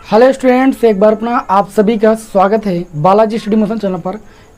Hello students, एक बार अपना आप सभी का स्वागत है बालाजी स्टडी मोशन चैनल पर।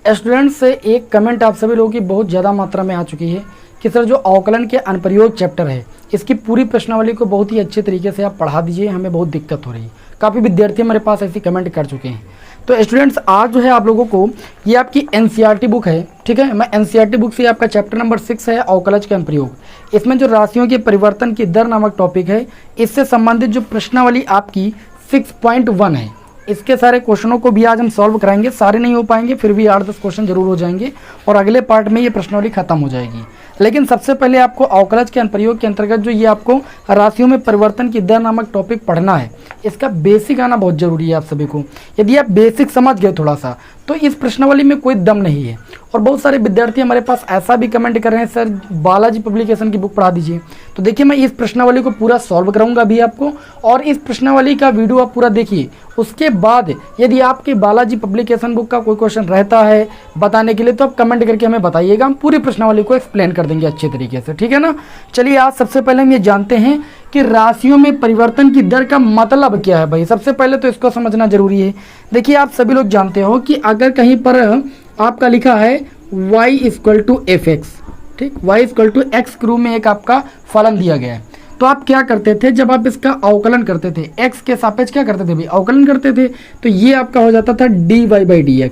स्टूडेंट्स से एक कमेंट आप सभी लोगों की बहुत ज़्यादा मात्रा में आ चुकी है कि सर जो अवकलन के अनुप्रयोग चैप्टर है इसकी पूरी प्रश्नावली को बहुत ही अच्छे तरीके से आप पढ़ा दीजिए, हमें बहुत दिक्कत हो रही है। काफ़ी विद्यार्थी हमारे पास ऐसी कमेंट कर चुके हैं। तो स्टूडेंट्स आज जो है आप लोगों को ये आपकी एनसीईआरटी बुक है, ठीक है। मैं एनसीईआरटी बुक से आपका चैप्टर नंबर 6 है अवकलज के अनुप्रयोग। इसमें जो राशियों के परिवर्तन की दर नामक टॉपिक है, इससे संबंधित जो प्रश्नावली आपकी 6.1 है, इसके सारे क्वेश्चनों को भी आज हम सॉल्व कराएंगे। सारे नहीं हो पाएंगे, फिर भी 8-10 क्वेश्चन जरूर हो जाएंगे और अगले पार्ट में ये प्रश्नावली खत्म हो जाएगी। लेकिन सबसे पहले आपको अवकलज के अनुप्रयोग के अंतर्गत जो ये आपको राशियों में परिवर्तन की दर नामक टॉपिक पढ़ना है, इसका बेसिक आना बहुत जरूरी है आप सभी को। यदि आप बेसिक समझ गए थोड़ा सा तो इस प्रश्नावली में कोई दम नहीं है। और बहुत सारे विद्यार्थी हमारे पास ऐसा भी कमेंट कर रहे हैं, सर बालाजी पब्लिकेशन की बुक पढ़ा दीजिए। तो देखिए, मैं इस प्रश्नावली को पूरा सॉल्व कराऊंगा अभी आपको, और इस प्रश्नावली का वीडियो आप पूरा देखिए। उसके बाद यदि आपके बालाजी पब्लिकेशन बुक का कोई क्वेश्चन रहता है बताने के लिए तो आप कमेंट करके हमें बताइएगा, हम पूरी प्रश्नावली को एक्सप्लेन कर देंगे अच्छे तरीके से, ठीक है ना। चलिए आज सबसे पहले हम ये जानते हैं कि राशियों में परिवर्तन की दर का मतलब क्या है भाई। सबसे पहले तो इसको समझना जरूरी है। देखिए, आप सभी लोग जानते हो कि अगर कहीं पर आपका लिखा है y = fx, ठीक, y = x के रूप में एक आपका फलन दिया गया है, तो आप क्या करते थे जब आप इसका अवकलन करते थे, x के सापेक्ष क्या करते थे भाई, अवकलन करते थे। तो ये आपका हो जाता था dy/dx।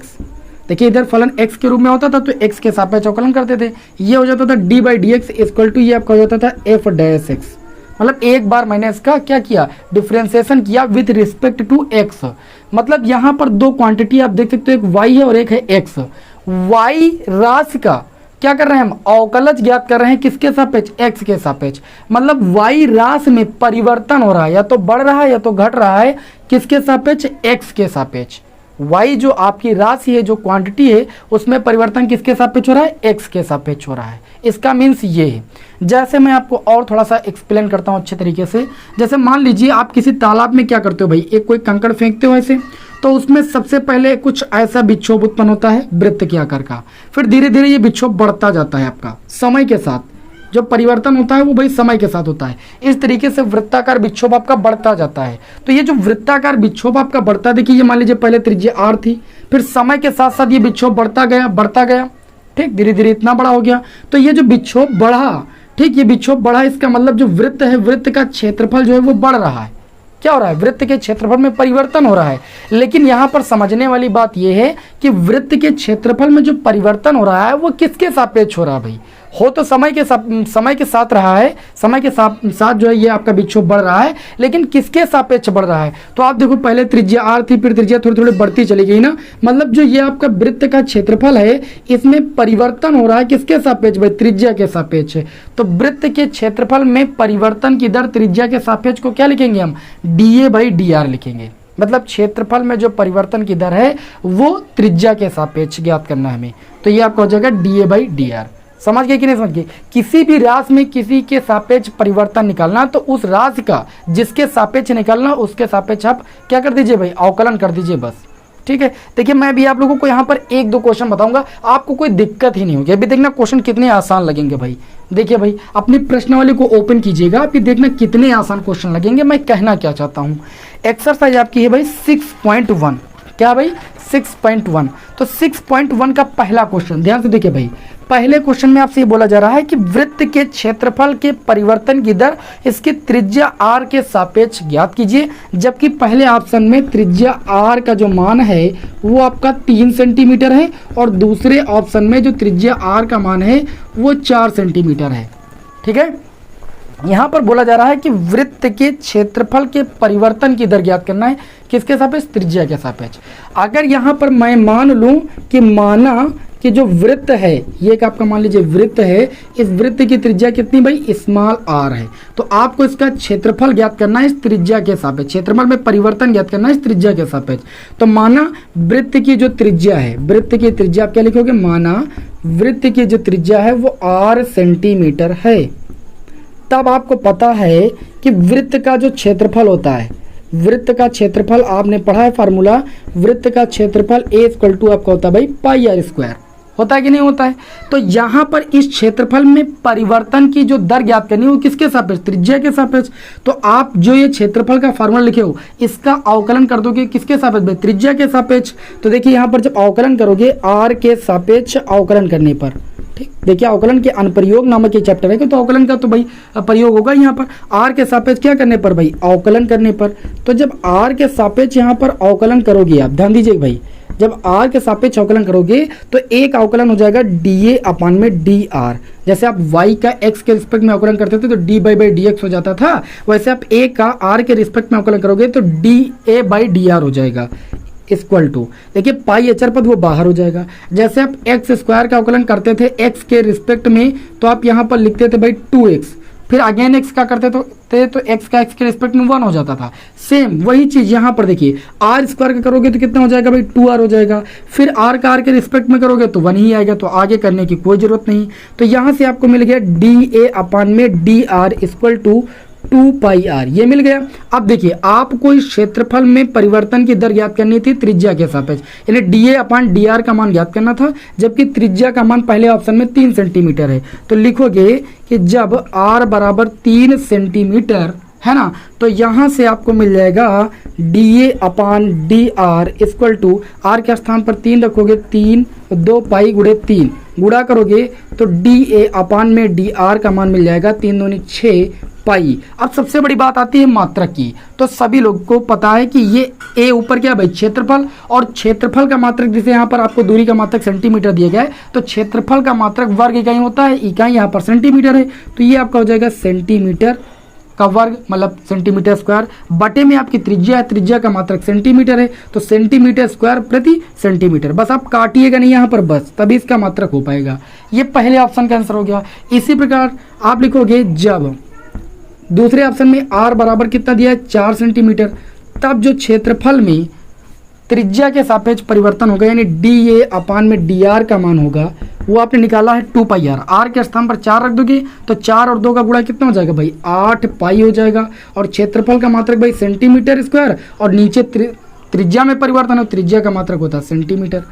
देखिए, इधर फलन x के रूप में होता था तो x के सापेक्ष अवकलन करते थे, ये हो जाता था dy/dx = ये आपका हो जाता था f'(x). मतलब एक बार मैंने इसका क्या किया, डिफ्रेंसिएशन किया विथ रिस्पेक्ट टू x। मतलब यहाँ पर दो क्वांटिटी आप देख सकते हो, एक y है और एक है x। y राशि का क्या कर रहे हैं हम, अवकलज ज्ञात कर रहे हैं, किसके सापेक्ष, x के सापेक्ष। मतलब y राशि में परिवर्तन हो रहा है, या तो बढ़ रहा है या तो घट रहा है, किसके सापेक्ष, x के सापेक्ष। y जो आपकी राशि है, जो क्वांटिटी है, उसमें परिवर्तन किसके सापेक्ष हो रहा है, x के सापेक्ष हो रहा है। इसका मीन्स ये है। जैसे मैं आपको और थोड़ा सा एक्सप्लेन करता हूँ अच्छे तरीके से। जैसे मान लीजिए आप किसी तालाब में क्या करते हो भाई, एक कोई कंकड़ फेंकते हो ऐसे, तो उसमें सबसे पहले कुछ ऐसा विक्षोभ उत्पन्न होता है वृत्त के आकार का। फिर धीरे धीरे ये विक्षोभ बढ़ता जाता है आपका समय के साथ। जो परिवर्तन होता है वो भाई समय के साथ होता है। इस तरीके से वृत्ताकार विक्षोभ आपका बढ़ता जाता है। तो ये जो वृत्ताकार विक्षोभ आपका बढ़ता, देखिए ये मान लीजिए पहले त्रिज्या r थी, फिर समय के साथ साथ ये विक्षोभ बढ़ता गया, ठीक, धीरे धीरे इतना बड़ा हो गया। तो ये जो विक्षोभ बढ़ा, ठीक, ये विक्षोभ बढ़ा, इसका मतलब जो वृत्त है, वृत्त का क्षेत्रफल जो है वो बढ़ रहा है। क्या हो रहा है, वृत्त के क्षेत्रफल में परिवर्तन हो रहा है। लेकिन यहाँ पर समझने वाली बात यह है कि वृत्त के क्षेत्रफल में जो परिवर्तन हो रहा है वो किसके सापेक्ष हो रहा है भाई, हो तो समय के साथ रहा है, समय के साथ जो है ये आपका विक्षोभ बढ़ रहा है, लेकिन किसके सापेक्ष बढ़ रहा है। तो आप देखो, पहले त्रिज्या r थी, फिर त्रिज्या थोड़ी थोड़ी बढ़ती चली गई ना। मतलब जो ये आपका वृत्त का क्षेत्रफल है, इसमें परिवर्तन हो रहा है किसके सापेक्ष भाई, त्रिज्या के सापेक्ष। तो वृत्त के क्षेत्रफल में परिवर्तन की दर त्रिज्या के सापेक्ष को क्या लिखेंगे हम, dA/dr लिखेंगे। मतलब क्षेत्रफल में जो परिवर्तन की दर है वो त्रिज्या के सापेक्ष ज्ञात करना है हमें। तो ये आपका हो जाएगा dA/dr। समझ गए कि नहीं समझ गए। किसी भी राशि में किसी के सापेक्ष परिवर्तन निकालना, तो उस राशि का जिसके सापेक्ष निकालना उसके सापेक्ष आप क्या कर दीजिए भाई, अवकलन कर दीजिए, बस, ठीक है। देखिए, मैं भी आप लोगों को यहाँ पर 1-2 क्वेश्चन बताऊंगा, आपको कोई दिक्कत ही नहीं होगी। अभी देखना क्वेश्चन कितने आसान लगेंगे भाई। देखिए भाई, अपनी प्रश्नावली को ओपन कीजिएगा, आप ये देखना कितने आसान क्वेश्चन लगेंगे। मैं कहना क्या चाहता हूँ, एक्सरसाइज आपकी है भाई 6.1। क्या भाई, 6.1। तो 6.1 का पहला क्वेश्चन ध्यान से देखिए भाई। पहले क्वेश्चन में आपसे ये बोला जा रहा है कि वृत्त के क्षेत्रफल के परिवर्तन की दर इसकी त्रिज्या r के सापेक्ष ज्ञात कीजिए। जबकि पहले ऑप्शन में त्रिज्या r का जो मान है वो आपका 3 सेंटीमीटर है, और दूसरे ऑप्शन में जो त्रिज्या r का मान है वो 4 सेंटीमीटर है, ठीक है। यहाँ पर बोला जा रहा है कि वृत्त के क्षेत्रफल के परिवर्तन की दर ज्ञात करना है, किसके सापेक्ष, त्रिज्या के सापेक्ष। अगर यहाँ पर मैं मान लूँ कि माना कि जो वृत्त है, ये एक आपका मान लीजिए वृत्त है, इस वृत्त की त्रिज्या कितनी भाई, स्मॉल r है, तो आपको इसका क्षेत्रफल ज्ञात करना है इस त्रिज्या के सापेक्ष। क्षेत्रफल में परिवर्तन ज्ञात करना है इस त्रिज्या के सापेक्ष। तो माना वृत्त की जो त्रिज्या है, वृत्त की त्रिज्या आप क्या लिखोगे, माना वृत्त की जो त्रिज्या है वो r सेंटीमीटर है। तब आपको पता है कि वृत्त का जो क्षेत्रफल होता है, वृत्त का क्षेत्रफल आपने पढ़ा है फार्मूला, वृत्त का क्षेत्रफल A = आपका होता है भाई πr², होता है कि नहीं होता है। तो यहाँ पर इस क्षेत्रफल में परिवर्तन की जो दर ज्ञात करनी है वो किसके सापेक्ष, त्रिज्या के सापेक्ष। तो आप जो ये क्षेत्रफल का फॉर्मूला लिखे हो इसका अवकलन कर दोगे किसके सापेक्ष भाई, त्रिज्या के सापेक्ष। तो देखिए यहाँ पर जब अवकलन करोगे r के सापेक्ष अवकलन करने पर, ठीक, देखिए अवकलन के अनुप्रयोग नामक ये चैप्टर है कि तो अवकलन का तो भाई प्रयोग होगा यहाँ पर r के सापेक्ष क्या करने पर भाई, अवकलन करने पर। तो जब r के सापेक्ष यहाँ पर अवकलन करोगे आप, ध्यान दीजिए भाई, जब r के सापेक्ष अवकलन करोगे तो एक अवकलन हो जाएगा dA अपान में dr। जैसे आप y का x के रिस्पेक्ट में अवकलन करते थे तो dy बाई dx हो जाता था, वैसे आप a का r के रिस्पेक्ट में अवकलन करोगे तो dA बाई dr हो जाएगा इक्वल टू, देखिए पाई अचर पद वो बाहर हो जाएगा। जैसे आप एक्स स्क्वायर का अवकलन करते थे x के रिस्पेक्ट में तो आप यहाँ पर लिखते थे भाई 2x, फिर अगेन x का करते तो x का x के रिस्पेक्ट में 1 हो जाता था। सेम वही चीज यहाँ पर देखिए r स्क्वायर का करोगे तो कितना हो जाएगा भाई 2r हो जाएगा, फिर r का r के रिस्पेक्ट में करोगे तो 1 ही आएगा, तो आगे करने की कोई जरूरत नहीं। तो यहाँ से आपको मिल गया dA अपान में dr equal to 2 pi r, ये मिल गया। अब देखिए आपको इस क्षेत्रफल में परिवर्तन की दर ज्ञात करनी थी त्रिज्या के सापेक्ष, यानी dA अपान dr का मान ज्ञात करना था, जबकि त्रिज्या का मान पहले ऑप्शन में 3 सेंटीमीटर है। तो लिखोगे कि जब r बराबर 3 सेंटीमीटर है ना, तो यहाँ से आपको मिल जाएगा dA upon dr equal to r के स्थान पर 3 रखोगे, 3 2 पाई गुणे 3 गुणा करोगे तो dA अपान में dr का मान मिल जाएगा 3 दूनी 6 पाई। अब सबसे बड़ी बात आती है मात्रक की। तो सभी लोग को पता है कि ये a ऊपर क्या है भाई, क्षेत्रफल, और क्षेत्रफल का मात्रक जिसे यहाँ पर आपको दूरी का मात्रक सेंटीमीटर दिया गया है, तो क्षेत्रफल का मात्रक वर्ग इकाई होता है, इकाई यहाँ पर सेंटीमीटर है, तो ये आपका हो जाएगा सेंटीमीटर का वर्ग मतलब सेंटीमीटर स्क्वायर, बटे में आपकी त्रिज्या है, त्रिज्या का मात्रक सेंटीमीटर है, तो सेंटीमीटर स्क्वायर प्रति सेंटीमीटर। बस आप काटिएगा नहीं यहाँ पर, बस तभी इसका मात्रक हो पाएगा। ये पहले ऑप्शन का आंसर हो गया। इसी प्रकार आप लिखोगे जब दूसरे ऑप्शन में r बराबर कितना दिया है 4 सेंटीमीटर, तब जो क्षेत्रफल में त्रिज्या के सापेक्ष परिवर्तन होगा यानी dA अपान में dr का मान होगा वो आपने निकाला है 2 पाई r के स्थान पर 4 रख दोगे तो 4 और 2 का गुणा कितना हो जाएगा भाई 8 पाई हो जाएगा, और क्षेत्रफल का मात्रक भाई सेंटीमीटर स्क्वायर, और नीचे त्रिज्या में परिवर्तन है, त्रिज्या का मात्रक होता है सेंटीमीटर।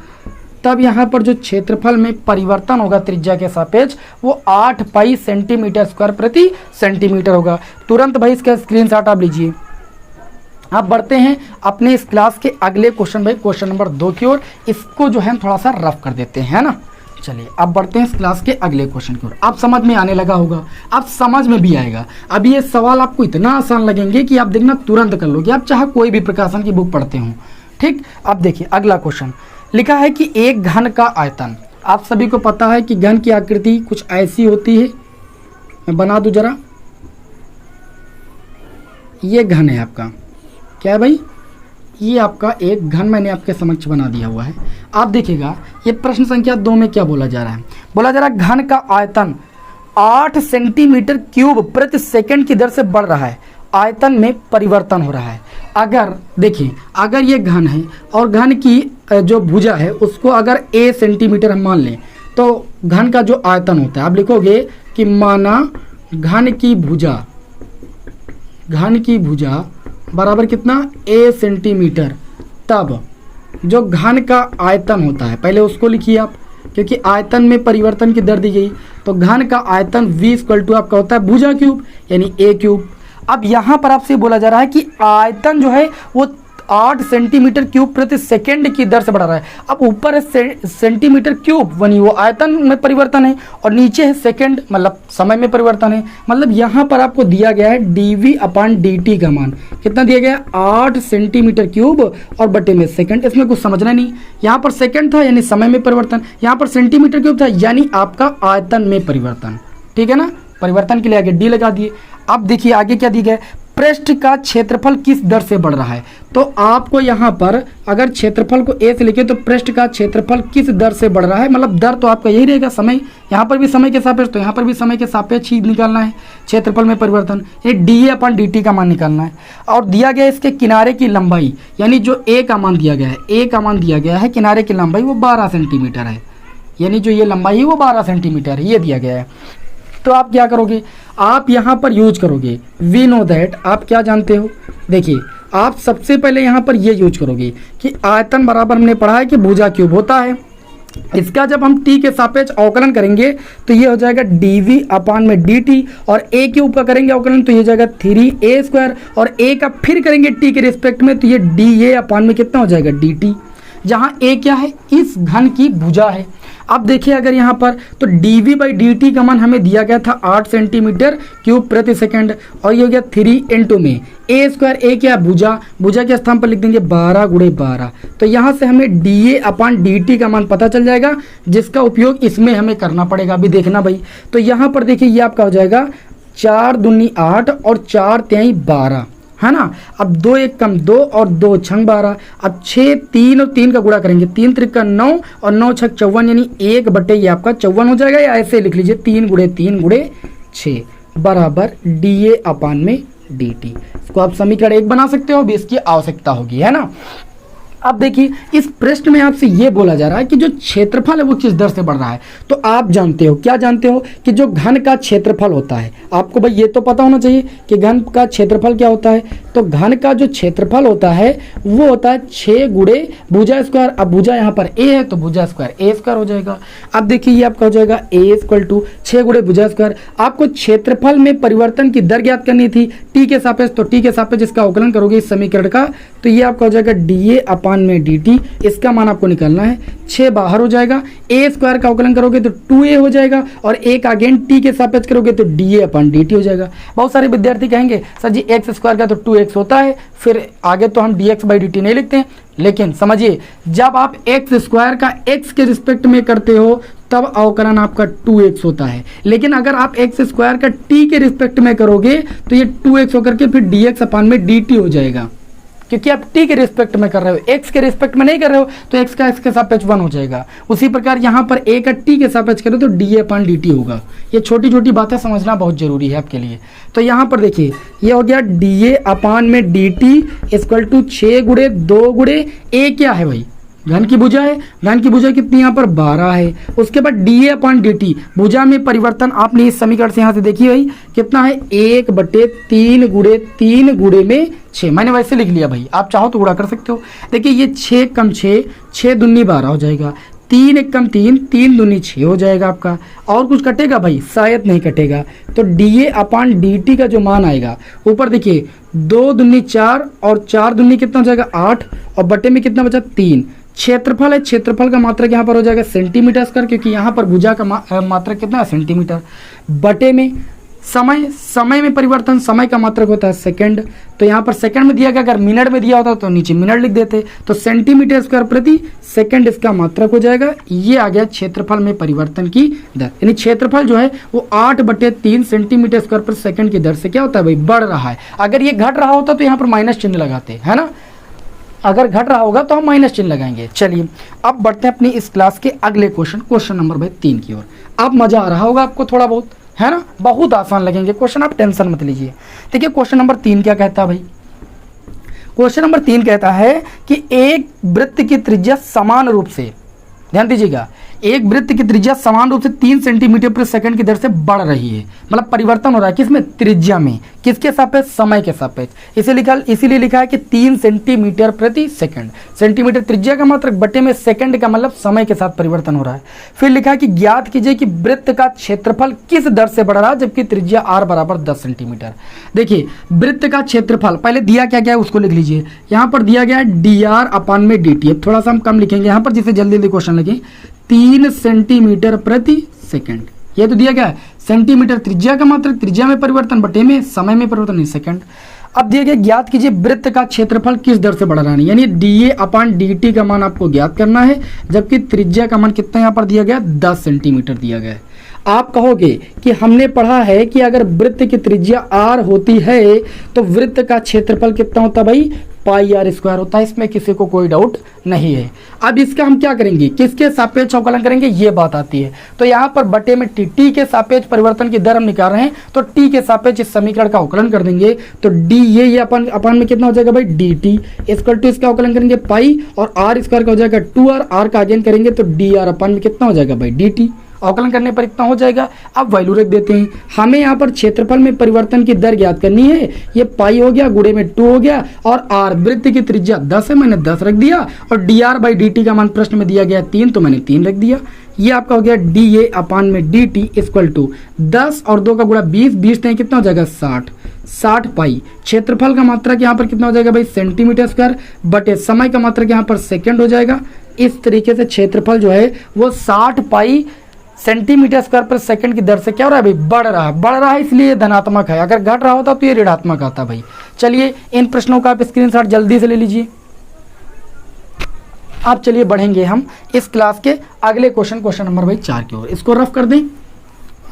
तब यहाँ पर जो क्षेत्रफल में परिवर्तन होगा त्रिज्या के सापेक्ष वो 8 पाई सेंटीमीटर स्क्वायर प्रति सेंटीमीटर होगा। तुरंत भाई इसका स्क्रीनशॉट आप लीजिए। अब बढ़ते हैं अपने इस क्लास के अगले क्वेश्चन भाई, क्वेश्चन नंबर 2 की ओर। इसको जो है थोड़ा सा रफ कर देते हैं ना। चलिए अब बढ़ते हैं इस क्लास के अगले क्वेश्चन की ओर। आप समझ में आने लगा होगा, आप समझ में भी आएगा। अब ये सवाल आपको इतना आसान लगेंगे कि आप देखना तुरंत कर लोगे, आप चाहे कोई भी प्रकाशन की बुक पढ़ते हो। ठीक, अब देखिए अगला क्वेश्चन लिखा है कि एक घन का आयतन, आप सभी को पता है कि घन की आकृति कुछ ऐसी होती है, मैं बना दूं जरा। ये घन है आपका, क्या है भाई, ये आपका एक घन मैंने आपके समक्ष बना दिया हुआ है। आप देखिएगा ये प्रश्न संख्या 2 में क्या बोला जा रहा है, बोला जा रहा है घन का आयतन 8 सेंटीमीटर क्यूब प्रति सेकंड की दर से बढ़ रहा है, आयतन में परिवर्तन हो रहा है। अगर देखिए अगर ये घन है और घन की जो भुजा है उसको अगर a सेंटीमीटर हम मान लें तो घन का जो आयतन होता है आप लिखोगे कि माना घन की भुजा बराबर कितना a सेंटीमीटर, तब जो घन का आयतन होता है पहले उसको लिखिए आप, क्योंकि आयतन में परिवर्तन की दर दी गई। तो घन का आयतन v इक्वल टू आपका होता है भुजा क्यूब यानी a क्यूब। अब यहाँ पर आपसे बोला जा रहा है कि आयतन जो है वो 8 सेंटीमीटर क्यूब प्रति सेकंड की दर से बढ़ रहा है। अब ऊपर है सेंटीमीटर क्यूब वनी वो आयतन में परिवर्तन है, और नीचे है सेकंड मतलब समय में परिवर्तन है। मतलब यहाँ पर आपको दिया गया है dv अपान dt का मान कितना दिया गया है 8 सेंटीमीटर क्यूब और बटे में सेकंड। इसमें कुछ समझना नहीं, यहाँ पर सेकंड था यानी समय में परिवर्तन, यहाँ पर सेंटीमीटर क्यूब था यानी आपका आयतन में परिवर्तन। ठीक है ना, परिवर्तन के लिए आगे डी लगा दिए। अब देखिए आगे क्या दी गया, पृष्ठ का क्षेत्रफल किस दर से बढ़ रहा है। तो आपको यहाँ पर अगर क्षेत्रफल को ए से लिखे तो पृष्ठ का क्षेत्रफल किस दर से बढ़ रहा है, मतलब दर तो आपका यही रहेगा समय, यहाँ पर भी समय के सापेक्ष तो यहाँ पर भी समय के सापेक्ष ही निकालना है क्षेत्रफल में परिवर्तन, ये डी अपन डी टी का मान निकालना है। और दिया गया इसके किनारे की लंबाई यानी जो ए का मान दिया गया है, ए का मान दिया गया है किनारे की लंबाई वो 12 सेंटीमीटर है, यानी जो ये लंबाई है वो 12 सेंटीमीटर है, ये दिया गया है। तो आप क्या करोगे, आप यहाँ पर यूज करोगे वी नो दैट, आप क्या जानते हो, देखिए आप सबसे पहले यहाँ पर ये यूज करोगे कि आयतन बराबर हमने पढ़ा है कि भुजा क्यूब होता है, इसका जब हम t के सापेक्ष अवकलन करेंगे तो ये हो जाएगा dv अपान में dt, और a के ऊपर करेंगे अवकलन तो ये हो जाएगा 3a² और a का फिर करेंगे t के रिस्पेक्ट में तो ये dA अपान में कितना हो जाएगा dt, जहां a क्या है, इस घन की भुजा है। अब देखिए अगर यहाँ पर तो dv/dt का मान हमें दिया गया था 8 सेंटीमीटर क्यूब प्रति सेकंड, और ये हो गया 3 इंटू में a², a क्या भुजा, भुजा के स्थान पर लिख देंगे 12 × 12, तो यहाँ से हमें dA अपान dt का मान पता चल जाएगा, जिसका उपयोग इसमें हमें करना पड़ेगा। अभी देखना भाई, तो यहाँ पर देखिए ये आपका हो जाएगा 4 दूनी 8 और 4 तिहाई 12, है ना। अब 2 1 कम 2 और 2 छंग 12, अब 6 3 और 3 का गुणा करेंगे, 3 त्रिका 9 और 9 छक 54, यानी 1/, ये आपका 54 हो जाएगा, या ऐसे लिख लीजिए 3 × 3 × 6 बराबर dA अपान में dt। इसको आप समीकरण 1 बना सकते हो, अभी इसकी आवश्यकता होगी, है ना। अब देखिए इस प्रश्न में आपसे ये बोला जा रहा है कि जो क्षेत्रफल है वो किस दर से बढ़ रहा है। तो आप जानते हो, क्या जानते हो कि जो घन का क्षेत्रफल होता है, आपको भाई ये तो पता होना चाहिए कि घन का क्षेत्रफल क्या होता है। तो घन का जो क्षेत्रफल होता है वो होता है 6 गुणे भुजा स्क्वायर। अब भुजा यहाँ पर a है तो भुजा स्क्वायर a² हो जाएगा। अब देखिए ये आपका हो जाएगा a = 6 गुणे भुजा स्क्वायर। आपको क्षेत्रफल में परिवर्तन की दर ज्ञात करनी थी t के सापेक्ष, तो t के सापेक्ष इसका अवकलन करोगे इस समीकरण का, तो ये आपका हो जाएगा dA अपान में dt, इसका मान आपको निकालना है, 6 बाहर हो जाएगा, a² का अवकलन करोगे तो 2a हो जाएगा, और एक अगेन t के सापेक्ष करोगे तो dA अपान dt हो जाएगा। बहुत सारे विद्यार्थी कहेंगे सर जी x² का तो 2x होता है, फिर आगे तो हम dx/dt नहीं लिखते हैं। लेकिन समझिए जब आप x² का x के रिस्पेक्ट में करते हो तब अवकलन आपका 2x होता है, लेकिन अगर आप x² का t के रिस्पेक्ट में करोगे तो ये 2x होकर के फिर dx अपान में dt हो जाएगा, क्योंकि आप t के रिस्पेक्ट में कर रहे हो, x के रिस्पेक्ट में नहीं कर रहे हो, तो x का x के सापेक्ष 1 हो जाएगा। उसी प्रकार यहाँ पर a का t के सापेक्ष करो तो dA अपान dt होगा। ये छोटी छोटी बातें समझना बहुत जरूरी है आपके लिए। तो यहाँ पर देखिए ये हो गया dA अपान में dt = 6 गुणे 2 गुणे a क्या है भाई, घन की भुजा है, घन की भुजा कितनी यहाँ पर 12 है। उसके बाद dA अपान dt, भुजा में परिवर्तन आपने इस समीकरण से यहाँ से देखिए भाई कितना है, 1/3 गुणे 3 गुणे में 6, मैंने वैसे लिख लिया भाई, आप चाहो तो गुणा कर सकते हो। देखिए ये 6 कम 6, 6 दूनी 12 हो जाएगा, 3 1 कम 3, 3 दूनी 6 हो जाएगा आपका। और कुछ कटेगा भाई, शायद नहीं कटेगा। तो dA अपान dt का जो मान आएगा, ऊपर देखिए 2 दूनी 4 और 4 दूनी कितना हो जाएगा 8, और बटे में कितना बचा 3। क्षेत्रफल है, क्षेत्रफल का मात्रक यहाँ पर हो जाएगा सेंटीमीटर स्क्वायर, क्योंकि यहाँ पर भुजा का मात्रक कितना है सेंटीमीटर, बटे में समय, समय में परिवर्तन, समय का मात्रक होता है सेकंड, तो यहाँ पर सेकंड में दिया गया, अगर मिनट में दिया होता तो नीचे मिनट लिख देते, तो सेंटीमीटर स्क्वायर प्रति सेकंड इसका मात्रक हो जाएगा। ये आ गया क्षेत्रफल में परिवर्तन की दर, यानी क्षेत्रफल जो है वो 8/3 सेंटीमीटर स्क्वायर पर सेकंड की दर से क्या होता है भाई, बढ़ रहा है। अगर ये घट रहा होता तो यहाँ पर माइनस चिन्ह लगाते, है ना, अगर घट रहा होगा तो हम माइनस चिन्ह लगाएंगे। चलिए अब बढ़ते हैं अपनी इस क्लास के अगले क्वेश्चन नंबर भाई 3 की ओर। अब मजा आ रहा होगा आपको थोड़ा बहुत, है ना, बहुत आसान लगेंगे क्वेश्चन, आप टेंशन मत लीजिए। देखिए क्वेश्चन नंबर 3 क्या कहता है भाई, क्वेश्चन नंबर 3 कहता है कि एक वृत्त की त्रिज्या समान रूप से, ध्यान दीजिएगा, एक वृत्त की त्रिज्या समान रूप से 3 सेंटीमीटर प्रति सेकंड की दर से बढ़ रही है, मतलब परिवर्तन हो रहा है किसमें, त्रिज्या में, किसके सापेक्ष, समय के सापेक्ष। इसीलिए लिखा है कि 3 सेंटीमीटर प्रति सेकंड, सेंटीमीटर त्रिज्या का मात्रक बटे में सेकंड का मतलब समय के साथ परिवर्तन हो रहा है। फिर लिखा है कि ज्ञात कीजिए कि वृत्त का क्षेत्रफल किस दर से बढ़ रहा है जबकि त्रिज्या r बराबर 10 सेंटीमीटर। देखिए वृत्त का क्षेत्रफल पहले दिया क्या गया है उसको लिख लीजिए, यहाँ पर दिया गया है dr अपान में dt। अब थोड़ा सा हम कम लिखेंगे यहाँ पर जिससे जल्दी जल्दी क्वेश्चन लगे, 3 सेंटीमीटर प्रति सेकंड, ये तो दिया गया है, सेंटीमीटर त्रिज्या का मात्रक, त्रिज्या में परिवर्तन बटे में समय में परिवर्तन नहीं सेकंड। अब दिया गया ज्ञात कीजिए वृत्त का क्षेत्रफल किस दर से बढ़ रहा है, यानी dA अपान dt का मान आपको ज्ञात करना है, जबकि त्रिज्या का मान कितना यहाँ पर दिया गया 10 सेंटीमीटर दिया गया है। आप कहोगे कि हमने पढ़ा है कि अगर वृत्त की त्रिज्या r होती है तो वृत्त का क्षेत्रफल कितना होता है भाई, πr² होता है, इसमें किसी को कोई डाउट नहीं है। अब इसका हम क्या करेंगे, किसके सापेक्ष अवकलन करेंगे, ये बात आती है। तो यहाँ पर बटे में t के सापेक्ष परिवर्तन की दर हम निकाल रहे हैं, तो t के सापेक्ष इस समीकरण का अवकलन कर देंगे, तो d ये अपन में कितना हो जाएगा भाई dt = इसका अवकलन करेंगे पाई, और r² का हो जाएगा 2r, r का अगेन करेंगे तो dr अपन में कितना हो जाएगा भाई dt। अवकलन करने पर इतना हो जाएगा। अब वैल्यू रख देते हैं। हमें यहाँ पर क्षेत्रफल में परिवर्तन की दर ज्ञात करनी है। ये पाई हो गया, गुणे में 2 हो गया, और आर वृत्त की त्रिज्या 10 है, मैंने 10 रख दिया, और D R by D T का मान प्रश्न में दिया गया 3, तो मैंने 3 रख दिया। ये आपका हो गया डी ए अपान में डी टी इक्वल टू 10 और 2 का गुणा 20, 20 नहीं कितना हो जाएगा 60 पाई। क्षेत्रफल का मात्रक यहाँ पर कितना हो जाएगा भाई सेंटीमीटर स्क्वायर, बटे समय का मात्रक यहाँ पर सेकंड हो जाएगा। इस तरीके से क्षेत्रफल जो है वो 60 पाई सेंटीमीटर स्क्वायर पर सेकंड की दर से क्या हो रहा है भाई, बढ़ रहा है, इसलिए धनात्मक है। अगर घट रहा होता तो ये ऋणात्मक आता भाई। चलिए इन प्रश्नों का आप स्क्रीनशॉट जल्दी से ले लीजिए। आप चलिए बढ़ेंगे हम इस क्लास के अगले क्वेश्चन नंबर भाई 4 की ओर। इसको रफ कर दें,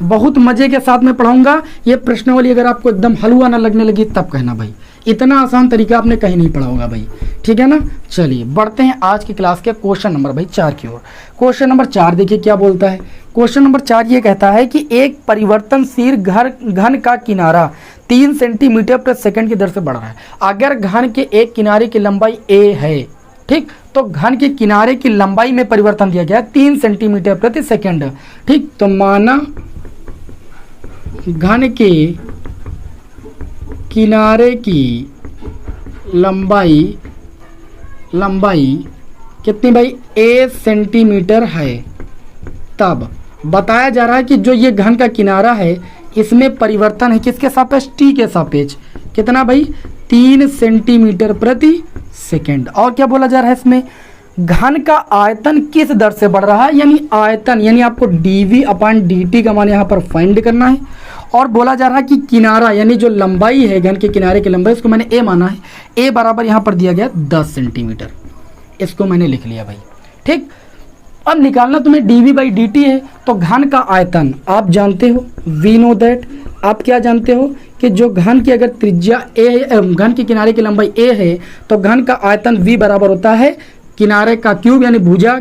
बहुत मजे के साथ में पढ़ाऊंगा। ये प्रश्नावली अगर आपको एकदम हलवा ना लगने लगी तब कहना भाई, इतना आसान तरीका आपने कहीं नहीं पढ़ा होगा भाई, ठीक है ना। चलिए बढ़ते हैं आज की क्लास के क्वेश्चन नंबर भाई 4 की ओर। क्वेश्चन नंबर 4 देखिए क्या बोलता है। क्वेश्चन नंबर 4 ये कहता है कि एक परिवर्तनशील घन का किनारा 3 सेंटीमीटर प्रति सेकंड की दर से बढ़ रहा है। अगर घन के एक किनारे की लंबाई a है, ठीक, तो घन के किनारे की लंबाई में परिवर्तन दिया गया 3 सेंटीमीटर प्रति सेकंड, ठीक। तो माना घन के किनारे की लंबाई कितनी भाई, a सेंटीमीटर है। तब बताया जा रहा है कि जो ये घन का किनारा है इसमें परिवर्तन है किसके सापेक्ष, t के सापेक्ष। कितना भाई, 3 सेंटीमीटर प्रति सेकेंड। और क्या बोला जा रहा है इसमें, घन का आयतन किस दर से बढ़ रहा है, यानी आयतन, यानी आपको dv अपान dt का मान यहाँ पर फाइंड करना है। और बोला जा रहा है कि किनारा यानी जो लंबाई है घन के किनारे की लंबाई, उसको मैंने a माना है। a बराबर यहाँ पर दिया गया 10 सेंटीमीटर, इसको मैंने लिख लिया भाई, ठीक। अब निकालना तुम्हें dv बाई dt है। तो घन का आयतन आप जानते हो, वी नो दैट, आप क्या जानते हो कि जो घन की अगर त्रिज्या a, घन के किनारे की लंबाई a है, तो घन का आयतन v बराबर होता है किनारे का क्यूब यानी भुजा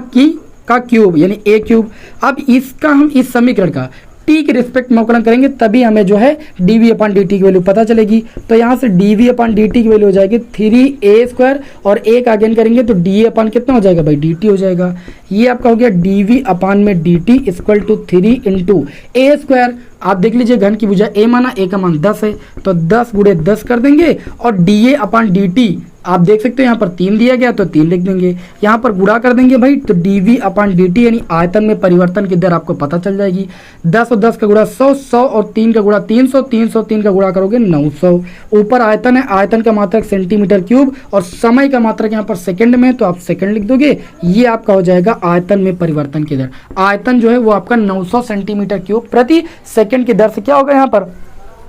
का क्यूब यानी a क्यूब। अब इसका हम इस समीकरण का t के रिस्पेक्ट में अवकलन करेंगे तभी हमें जो है dv अपान dt की वैल्यू पता चलेगी। तो यहाँ से dv अपान dt की वैल्यू हो जाएगी 3a स्क्वायर, और a का अगेन करेंगे तो da अपान कितना हो जाएगा भाई, dt हो जाएगा। ये आपका हो गया dv अपान में dt equal to 3 into a square. आप देख लीजिए घन की भुजा a माना, a का मान 10 है, तो 10 गुणे 10 कर देंगे, और da अपान dt आप देख सकते हो यहाँ पर 3 दिया गया तो 3 लिख देंगे। यहाँ पर गुणा कर देंगे भाई, तो dv अपान dt यानी आयतन में परिवर्तन की दर आपको पता चल जाएगी। 10 और 10 का गुणा 100, 100 और 3 का गुणा 300, 303 का गुणा करोगे 900। ऊपर आयतन है, आयतन का मात्रक सेंटीमीटर क्यूब, और समय का मात्रक यहाँ पर सेकंड में, तो आप सेकंड लिख दोगे। ये आपका हो जाएगा आयतन में परिवर्तन की दर। आयतन जो है वो आपका 900 सेंटीमीटर क्यूब प्रति सेकंड की दर से क्या होगा, यहाँ पर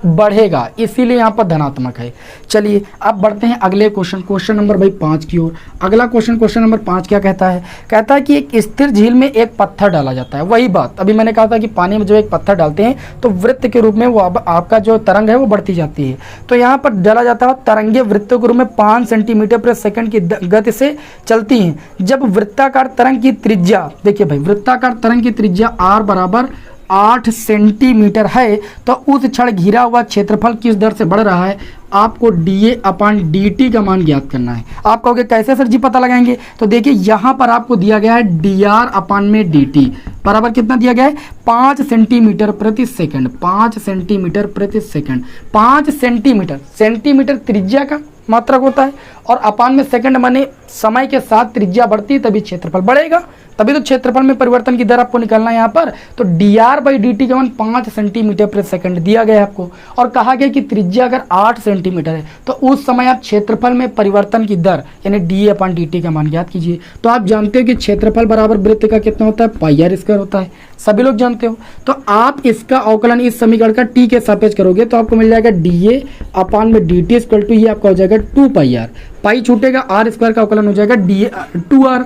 बढ़ेगा, इसीलिए यहाँ पर धनात्मक है। चलिए अब बढ़ते हैं अगले क्वेश्चन नंबर भाई 5 की ओर। अगला क्वेश्चन नंबर 5 क्या कहता है, कहता है कि एक स्थिर झील में एक पत्थर डाला जाता है। वही बात अभी मैंने कहा था कि पानी में जो एक पत्थर डालते हैं तो वृत्त के रूप में वो आपका जो तरंग है वो बढ़ती जाती है। तो यहाँ पर डाला जाता है, तरंगे वृत्तों के रूप में 5 सेंटीमीटर प्रति सेकंड की गति से चलती हैं। जब वृत्ताकार तरंग की त्रिज्या, देखिए भाई वृत्ताकार तरंग की त्रिज्या r बराबर 8 सेंटीमीटर है, तो उस क्षण घिरा हुआ क्षेत्रफल किस दर से बढ़ रहा है, आपको dA अपान dt का मान ज्ञात करना है। आप कहोगे कैसे सर जी पता लगाएंगे, तो देखिए यहाँ पर आपको दिया गया है dr अपान में dt बराबर कितना दिया गया है, 5 सेंटीमीटर प्रति सेकंड, 5 सेंटीमीटर प्रति सेकंड। 5 सेंटीमीटर त्रिज्या का मात्रक होता है, और अपान में सेकंड माने समय के साथ त्रिज्या बढ़ती है तभी क्षेत्रफल बढ़ेगा, तभी तो क्षेत्रफल में परिवर्तन की दर आपको निकालना है यहाँ पर। तो dr बाई dt का मान 5 सेंटीमीटर प्रति सेकंड दिया गया है आपको, और कहा गया कि त्रिज्या अगर 8 सेंटीमीटर है तो उस समय आप क्षेत्रफल में परिवर्तन की दर यानी dA अपान dt का मान ज्ञात कीजिए। तो आप जानते हो कि क्षेत्रफल बराबर वृत्त का कितना होता है, पाई आर स्क्वायर होता है, सभी लोग जानते हो। तो आप इसका अवकलन इस समीकरण का t के सापेक्ष करोगे तो आपको मिल जाएगा dA अपान में dt इक्वल टू, ये आपका हो जाएगा 2 पाई आर, पाई छूटेगा, आर स्क्वायर का अवकलन हो जाएगा d2r,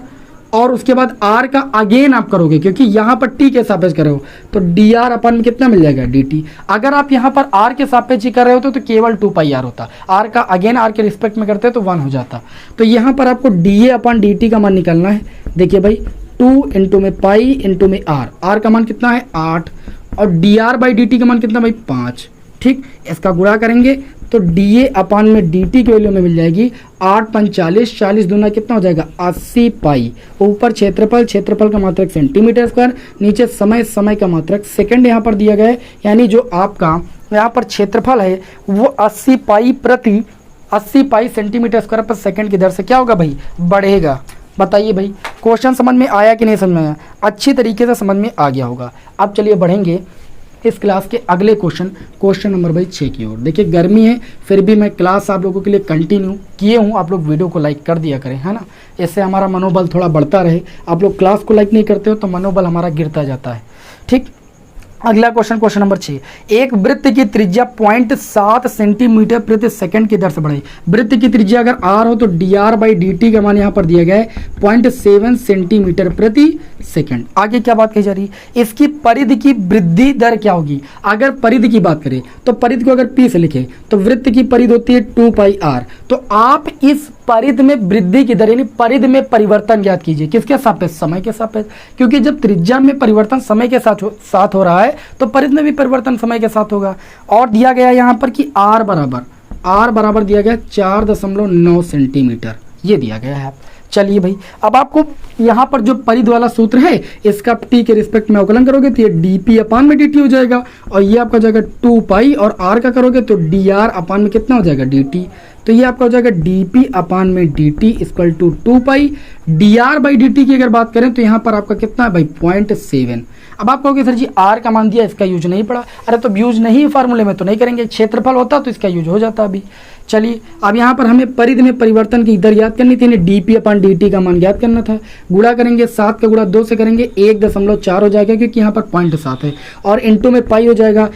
और उसके बाद r का अगेन आप करोगे क्योंकि यहाँ पर t के सापेक्ष कर रहे हो, तो dr अपन में कितना मिल जाएगा dt। अगर आप यहाँ पर r के सापेक्ष ही कर रहे होते तो केवल 2 पाई r होता, r का अगेन r के रिस्पेक्ट में करते तो 1 हो जाता। तो यहाँ पर आपको dA अपन dt का मान निकालना है। देखिए भाई 2 इंटू में पाई इंटू में r का मान कितना है 8, और dr बाई dt का मान कितना भाई 5, ठीक। इसका गुणा करेंगे तो डी ए अपान में डी टी की वैल्यू में मिल जाएगी 8 पंच 40, 40 दूना कितना हो जाएगा 80 पाई। ऊपर क्षेत्रफल, क्षेत्रफल का मात्रक सेंटीमीटर स्क्वायर, नीचे समय, समय का मात्रक सेकंड यहाँ पर दिया गया है। यानी जो आपका यहाँ पर क्षेत्रफल है वो 80 पाई सेंटीमीटर स्क्वायर पर सेकंड की दर से क्या होगा भाई, बढ़ेगा। बताइए भाई क्वेश्चन समझ में आया कि नहीं समझ में आया? अच्छी तरीके से समझ में आ गया होगा। अब चलिए बढ़ेंगे इस क्लास के अगले क्वेश्चन नंबर भाई 6 की ओर। देखिए गर्मी है फिर भी मैं क्लास आप लोगों के लिए कंटिन्यू किए हूँ, आप लोग वीडियो को लाइक कर दिया करें, है ना, इससे हमारा मनोबल थोड़ा बढ़ता रहे। आप लोग क्लास को लाइक नहीं करते हो तो मनोबल हमारा गिरता जाता है। ठीक, अगला क्वेश्चन नंबर 6, एक वृत्त की त्रिज्या 0.7 सेंटीमीटर प्रति सेकंड की दर से बढ़े। वृत्त की त्रिज्या अगर r हो तो dr बाई dt का मान यहाँ पर दिया गया है 0.7 सेंटीमीटर प्रति सेकंड। आगे क्या बात कही जा रही है, इसकी परिधि की वृद्धि दर क्या होगी। अगर परिधि की बात करें तो परिधि को अगर p से लिखे तो वृत्त की परिधि होती है 2 पाई r। तो आप इस परिधि में वृद्धि की दर यानी परिधि में परिवर्तन ज्ञात कीजिए। किसके सापेक्ष, समय के सापेक्ष, क्योंकि जब त्रिज्या में परिवर्तन समय के साथ हो रहा है तो परिधि में भी परिवर्तन समय के साथ होगा। और दिया गया यहाँ पर कि r बराबर दिया गया 4.9 सेंटीमीटर, ये दिया गया है। चलिए भाई अब आपको यहाँ पर जो परिधि वाला सूत्र है इसका t के रिस्पेक्ट में अवकलन करोगे तो ये dp अपान में dt हो जाएगा, और ये आपका हो जाएगा 2 पाई, और r का करोगे तो dr अपान में कितना हो जाएगा dt। तो ये आपका हो जाएगा dp अपान में dt equal to 2 pi. dr by dt की अगर बात करें तो यहाँ पर आपका कितना है भाई 0.7। अब आप कहोगे सर जी r का मान दिया इसका यूज नहीं पड़ा। अरे तो यूज नहीं, फार्मूले में तो नहीं करेंगे, क्षेत्रफल होता तो इसका यूज हो जाता अभी। चलिए अब यहाँ पर हमें परिधि में परिवर्तन की दर याद करनी थी, dp अपान dt का मान ज्ञात करना था। गुणा करेंगे 7 का गुणा 2 से करेंगे 1.4 हो जाएगा क्योंकि यहाँ पर 0.7 है, और इंटू में पाई हो जाएगा।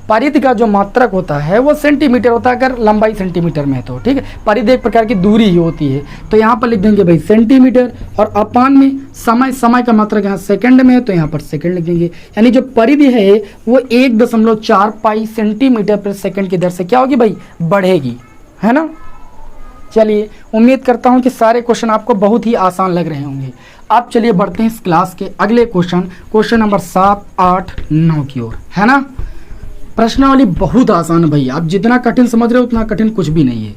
परिधि का जो मात्रक होता है वो सेंटीमीटर होता है अगर लंबाई सेंटीमीटर में है तो, ठीक है। परिधि एक प्रकार की दूरी ही होती है, तो यहाँ पर लिख देंगे भाई सेंटीमीटर, और अपान में समय का मात्रक यहाँ सेकंड में है तो यहाँ पर सेकंड लिख देंगे। यानी जो परिधि है वो 1.4 पाई सेंटीमीटर प्रति सेकंड की दर से क्या होगी भाई, बढ़ेगी, है ना। चलिए उम्मीद करता हूँ कि सारे क्वेश्चन आपको बहुत ही आसान लग रहे होंगे। अब चलिए बढ़ते हैं इस क्लास के अगले क्वेश्चन नंबर 7, 8, 9 की ओर, है ना। प्रश्नावली बहुत आसान है भैया, आप जितना कठिन समझ रहे हो उतना कठिन कुछ भी नहीं है।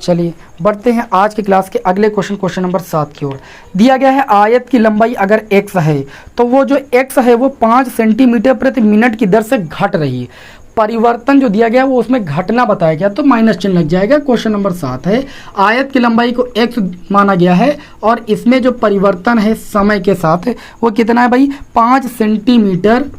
चलिए बढ़ते हैं आज की क्लास के अगले क्वेश्चन नंबर 7 की ओर। दिया गया है आयत की लंबाई अगर x है तो वो जो x है वो 5 सेंटीमीटर प्रति मिनट की दर से घट रही है। परिवर्तन जो दिया गया है वो उसमें घटना बताया गया तो माइनस चिन्ह लग जाएगा। क्वेश्चन नंबर 7 है, आयत की लंबाई को x माना गया है और इसमें जो परिवर्तन है समय के साथ वो कितना है भाई, 5 सेंटीमीटर,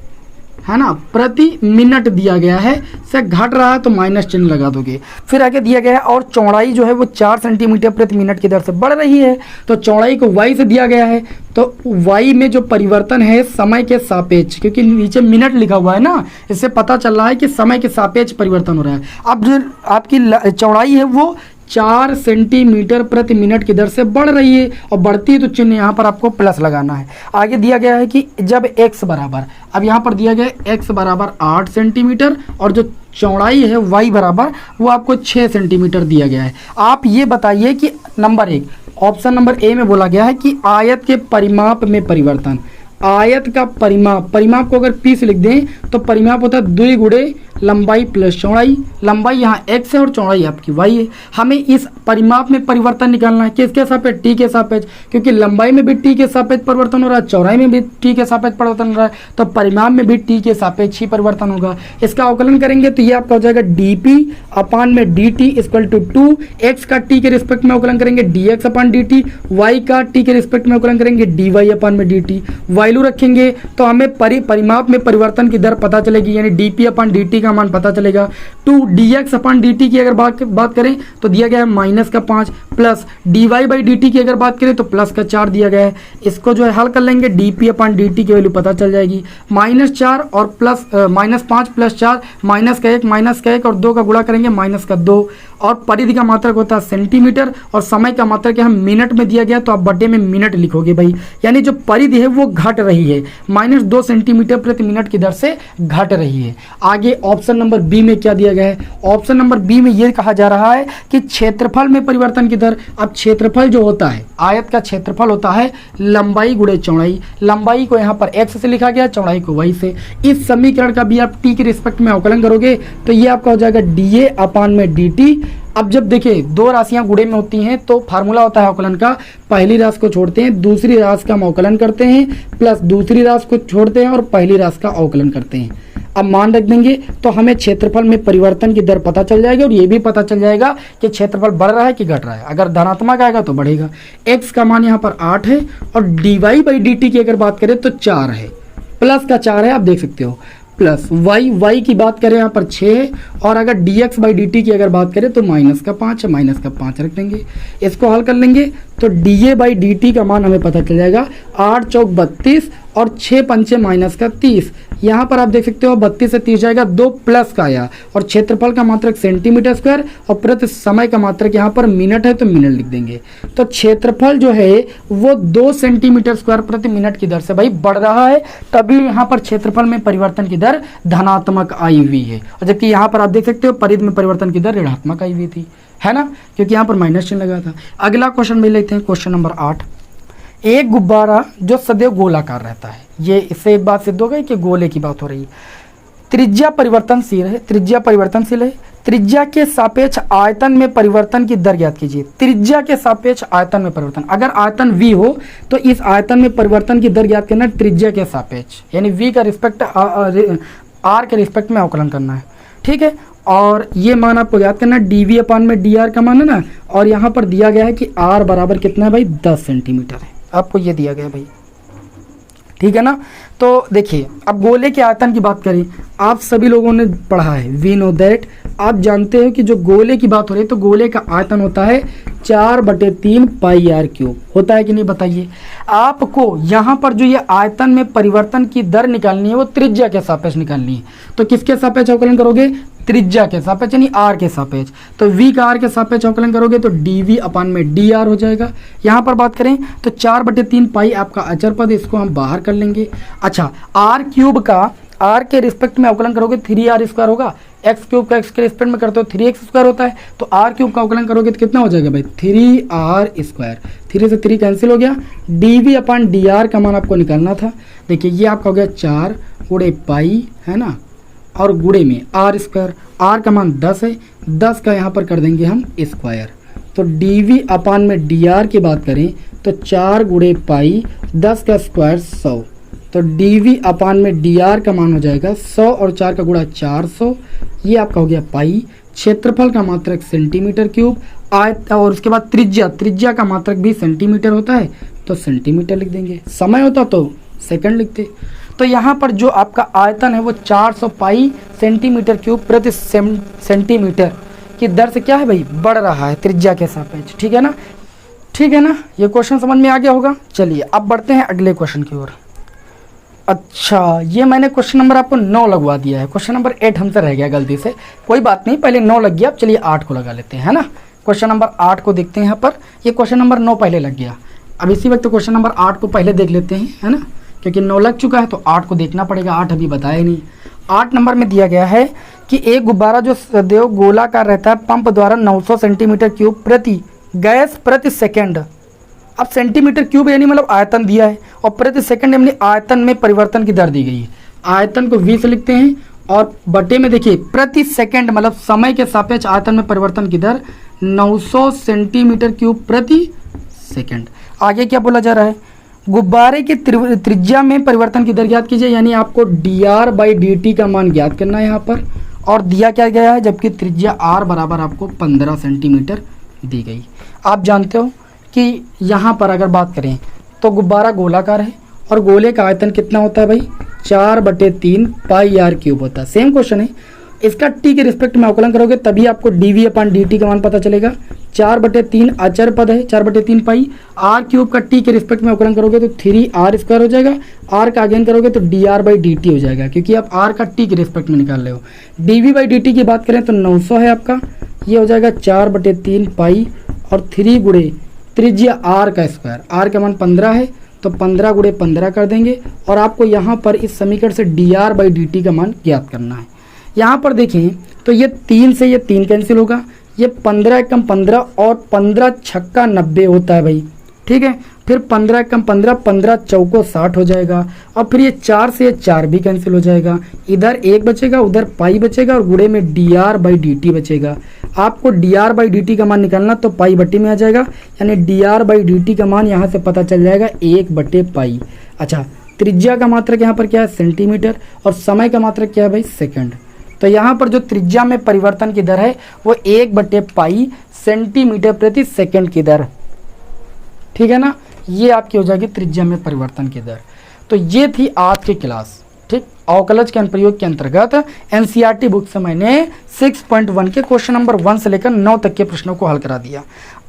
है ना, प्रति मिनट दिया गया है। से घट रहा है तो माइनस चिन्ह लगा दोगे। फिर आगे दिया गया है और चौड़ाई जो है वो 4 सेंटीमीटर प्रति मिनट की दर से बढ़ रही है, तो चौड़ाई को y से दिया गया है। तो y में जो परिवर्तन है समय के सापेक्ष, क्योंकि नीचे मिनट लिखा हुआ है ना, इससे पता चल रहा है कि समय के सापेक्ष परिवर्तन हो रहा है। अब जो आपकी चौड़ाई है वो 4 सेंटीमीटर प्रति मिनट की दर से बढ़ रही है, और बढ़ती है तो चिन्ह यहाँ पर आपको प्लस लगाना है। आगे दिया गया है कि जब x बराबर, अब यहाँ पर दिया गया है x बराबर 8 सेंटीमीटर और जो चौड़ाई है y बराबर वो आपको 6 सेंटीमीटर दिया गया है। आप ये बताइए कि नंबर 1 ऑप्शन नंबर ए में बोला गया है कि आयत के परिमाप में परिवर्तन। आयत का परिमाप को अगर p से लिख दें तो परिमाप होता है 2 गुणे लंबाई प्लस चौड़ाई। लंबाई यहाँ x है और चौड़ाई आपकी y है। हमें इस परिमाप में परिवर्तन निकालना है, किसके सापेक्ष, t के सापेक्ष, क्योंकि लंबाई में भी t के सापेक्ष परिवर्तन हो रहा है, चौड़ाई में भी t के सापेक्ष परिवर्तन हो रहा है, तो परिमाप में भी t के सापेक्ष ही परिवर्तन होगा। इसका अवकलन करेंगे तो ये आपका हो जाएगा dp अपान में dt इक्वल टू 2, x का t के रिस्पेक्ट में अवकलन करेंगे dx अपान dt, y का t के रिस्पेक्ट में अवकलन करेंगे dy अपान में dt। वैल्यू रखेंगे तो हमें परिमाप में परिवर्तन की दर पता चलेगी, यानी dp अपान dt का मान पता चलेगा। 2 dx अपान dt की अगर बात करें तो दिया गया है माइनस का 5, प्लस dy बाई dt की अगर बात करें तो प्लस का 4 दिया गया है। इसको जो है हल कर लेंगे, dp अपान dt की वैल्यू पता चल जाएगी, -4 और प्लस -5 प्लस 4 -1 और 2 का गुणा करेंगे -2, और परिधि का मात्रक होता है सेंटीमीटर और समय का मात्रक यहाँ मिनट में दिया गया तो आप बटे में मिनट लिखोगे भाई, यानी जो परिधि है वो घट रही है, -2 सेंटीमीटर प्रति मिनट की दर से घट रही है। आगे ऑप्शन नंबर बी में क्या दिया गया है, ऑप्शन नंबर बी में ये कहा जा रहा है कि क्षेत्रफल में परिवर्तन की दर। अब क्षेत्रफल जो होता है, आयत का क्षेत्रफल होता है लंबाई गुणे चौड़ाई, लंबाई को यहाँ पर x से लिखा गया, चौड़ाई को y से। इस समीकरण का भी आप t के रिस्पेक्ट में अवकलन करोगे तो ये आपका हो जाएगा dA अपान में dt। अब जब देखिए दो राशियां गुणे में होती हैं तो फार्मूला होता है अवकलन का, पहली राशि को छोड़ते हैं दूसरी राशि का हम अवकलन करते हैं, प्लस दूसरी राशि को छोड़ते हैं और पहली राशि का अवकलन करते हैं। अब मान रख देंगे तो हमें क्षेत्रफल में परिवर्तन की दर पता चल जाएगी और ये भी पता चल जाएगा कि क्षेत्रफल बढ़ रहा है कि घट रहा है। अगर धनात्मक आएगा तो बढ़ेगा। x का मान यहाँ पर 8 है और dy/dt की अगर बात करें तो 4 है, प्लस का 4 है, आप देख सकते हो, प्लस y की बात करें यहाँ पर 6 है और अगर dx/dt की अगर बात करें तो -5 है, -5 रख देंगे। इसको हल कर लेंगे तो dA/dt का मान हमें पता चल जाएगा 8 चौक 32 और 6 पंचे -30। यहाँ पर आप देख सकते हो 32 से 30 जाएगा, 2 प्लस का आया और क्षेत्रफल का मात्रक सेंटीमीटर स्क्वायर और प्रति समय का मात्रक यहाँ पर मिनट है तो मिनट लिख देंगे। तो क्षेत्रफल जो है वो 2 सेंटीमीटर स्क्वायर प्रति मिनट की दर से भाई बढ़ रहा है, तभी यहाँ पर क्षेत्रफल में परिवर्तन की दर धनात्मक आई हुई है। और जबकि यहाँ पर आप देख सकते हो परिधि में परिवर्तन की दर ऋणात्मक आई हुई थी, है ना, क्योंकि यहाँ पर माइनस चिन्ह लगा था। अगला क्वेश्चन में लेते हैं, क्वेश्चन नंबर 8। एक गुब्बारा जो सदैव गोलाकार रहता है, ये इससे एक बात सिद्ध हो गई कि गोले की बात हो रही है। त्रिज्या परिवर्तनशील है, त्रिज्या परिवर्तनशील है, त्रिज्या के सापेक्ष आयतन में परिवर्तन की दर ज्ञात कीजिए। त्रिज्या के सापेक्ष आयतन में परिवर्तन, अगर आयतन v हो तो इस आयतन में परिवर्तन की दर ज्ञात करना है त्रिज्या के सापेक्ष, यानी v का रिस्पेक्ट r के रिस्पेक्ट में अवकलन करना है, ठीक है। और ये मान आपको याद करना है dv अपान में dr का मान है ना, और यहाँ पर दिया गया है कि r बराबर कितना है भाई 10 सेंटीमीटर है, आपको ये दिया गया है भाई, ठीक है ना। तो देखिए अब गोले के आयतन की बात करें, आप सभी लोगों ने पढ़ा है, वी नो दैट, आप जानते हो कि जो गोले की बात हो रही है तो गोले का आयतन होता है 4/3 पाई r क्यूब, होता है कि नहीं बताइए। आपको यहाँ पर जो ये आयतन में परिवर्तन की दर निकालनी है वो त्रिज्या के सापेक्ष निकालनी है, तो किसके सापेक्ष अवकलन करोगे, त्रिज्या के सापेक्ष यानी r के सापेक्ष। तो v का r के सापेक्ष अवकलन करोगे तो dv अपान में dr हो जाएगा। यहाँ पर बात करें तो 4/3 पाई आपका अचर पद, इसको हम बाहर कर लेंगे। अच्छा, r क्यूब का r के रिस्पेक्ट में अवकलन करोगे 3r² होगा, x क्यूब का x के रिस्पेक्ट में करते हो 3x² होता है, तो r क्यूब का अवकलन करोगे तो कितना हो जाएगा भाई 3r², 3 से 3 कैंसिल हो गया। dv अपान dr का मान आपको निकालना था, देखिए ये आपका हो गया 4 गुणे पाई, है ना, और गुणे में r², r का मान 10 है, 10 का यहाँ पर कर देंगे हम स्क्वायर। तो dv अपान में dr की बात करें तो 4 गुणे पाई 10 का स्क्वायर 100, तो dv अपान में dr का मान हो जाएगा 100 और 4 का गुणा 400, ये आपका हो गया पाई। क्षेत्रफल का मात्रक सेंटीमीटर क्यूब, आयत और उसके बाद त्रिज्या, त्रिज्या का मात्रक भी सेंटीमीटर होता है तो सेंटीमीटर लिख देंगे, समय होता तो सेकंड लिखते। तो यहाँ पर जो आपका आयतन है वो 400 पाई सेंटीमीटर क्यूब प्रति सेंटीमीटर की दर से क्या है भाई बढ़ रहा है त्रिज्या के सापेक्ष, ठीक है ना, ठीक है ना, ये क्वेश्चन समझ में आ गया होगा। चलिए अब बढ़ते हैं अगले क्वेश्चन की ओर। अच्छा, ये मैंने क्वेश्चन नंबर आपको 9 लगवा दिया है, क्वेश्चन नंबर 8 हमसे रह गया गलती से, कोई बात नहीं, पहले 9 लग गया, अब चलिए 8 को लगा लेते हैं, है ना। क्वेश्चन नंबर 8 को देखते हैं यहाँ पर, ये क्वेश्चन नंबर 9 पहले लग गया, अब इसी वक्त क्वेश्चन नंबर 8 को पहले देख लेते हैं, है ना, क्योंकि 9 लग चुका है तो 8 को देखना पड़ेगा, 8 अभी बताया नहीं। 8 नंबर में दिया गया है कि एक गुब्बारा जो सदैव गोलाकार रहता है पंप द्वारा 900 सेंटीमीटर क्यूब प्रति गैस प्रति सेकंड, अब सेंटीमीटर क्यूब यानी मतलब आयतन दिया है और प्रति सेकंड यानी आयतन में परिवर्तन की दर दी गई है। आयतन को v से लिखते हैं और बटे में देखिए प्रति सेकंड मतलब समय के सापेक्ष आयतन में परिवर्तन की दर 900 सेंटीमीटर क्यूब प्रति सेकंड। आगे क्या बोला जा रहा है, गुब्बारे की त्रिज्या में परिवर्तन की दर ज्ञात कीजिए, यानी आपको dr/dt का मान ज्ञात करना है यहाँ पर, और दिया क्या गया है, जबकि त्रिज्या r बराबर आपको 15 सेंटीमीटर दी गई। आप जानते हो कि यहाँ पर अगर बात करें तो गुब्बारा गोलाकार है और गोले का आयतन कितना होता है भाई 4/3 पाई r क्यूब होता है। सेम क्वेश्चन है, इसका t के रिस्पेक्ट में अवकलन करोगे तभी आपको dv अपान dt का मान पता चलेगा। 4/3 अचर पद है, 4/3 पाई, r क्यूब का t के रिस्पेक्ट में अवकलन करोगे तो 3r² हो जाएगा, r का अगेन करोगे तो dr/dt हो जाएगा, क्योंकि आप r का t के रिस्पेक्ट में निकाल रहे हो। dv/dt की बात करें तो 900 है आपका, ये हो जाएगा 4/3 पाई और 3 गुणे त्रिज्या r का स्क्वायर। r का मान 15 है तो 15 गुणे 15 कर देंगे और आपको यहाँ पर इस समीकरण से dr/dt का मान ज्ञात करना है। यहाँ पर देखें तो ये 3 से ये 3 कैंसिल होगा, ये 15 एकम 15 और 15 छक्का 90 होता है भाई, ठीक है। फिर 15 एकम 15, 15 चौको 60 हो जाएगा और फिर ये 4 से ये 4 भी कैंसिल हो जाएगा, इधर 1 बचेगा, उधर पाई बचेगा और गुणे में dr/dt बचेगा। आपको dr/dt का मान निकालना तो पाई बट्टी में आ जाएगा, यानी dr/dt का मान यहाँ से पता चल जाएगा 1/पाई। अच्छा, त्रिज्या का मात्रक यहाँ पर क्या है? सेंटीमीटर, और समय का मात्रक क्या है भाई? सेकंड। तो यहाँ पर जो त्रिज्या में परिवर्तन की दर है वो 1/पाई सेंटीमीटर प्रति सेकंड की दर, ठीक है ना। ये आपकी हो जाएगी त्रिज्या में परिवर्तन की दर। तो ये थी आज की क्लास, ठीक। अवकलज के अनुप्रयोग के अंतर्गत एनसीईआरटी बुक से मैंने 6.1 के क्वेश्चन नंबर 1 से लेकर 9 तक के प्रश्नों को हल करा दिया।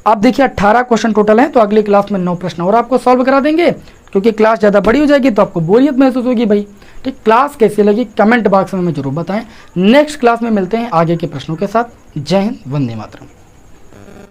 अब देखिए 18 क्वेश्चन टोटल हैं, तो अगली क्लास में 9 प्रश्न और आपको सॉल्व करा देंगे, क्योंकि क्लास ज़्यादा बड़ी हो जाएगी तो आपको बोरियत महसूस होगी भाई, ठीक। क्लास कैसी लगी कमेंट बॉक्स में हमें जरूर बताएं। नेक्स्ट क्लास में मिलते हैं आगे के प्रश्नों के साथ। जय हिंद, वंदे मातरम।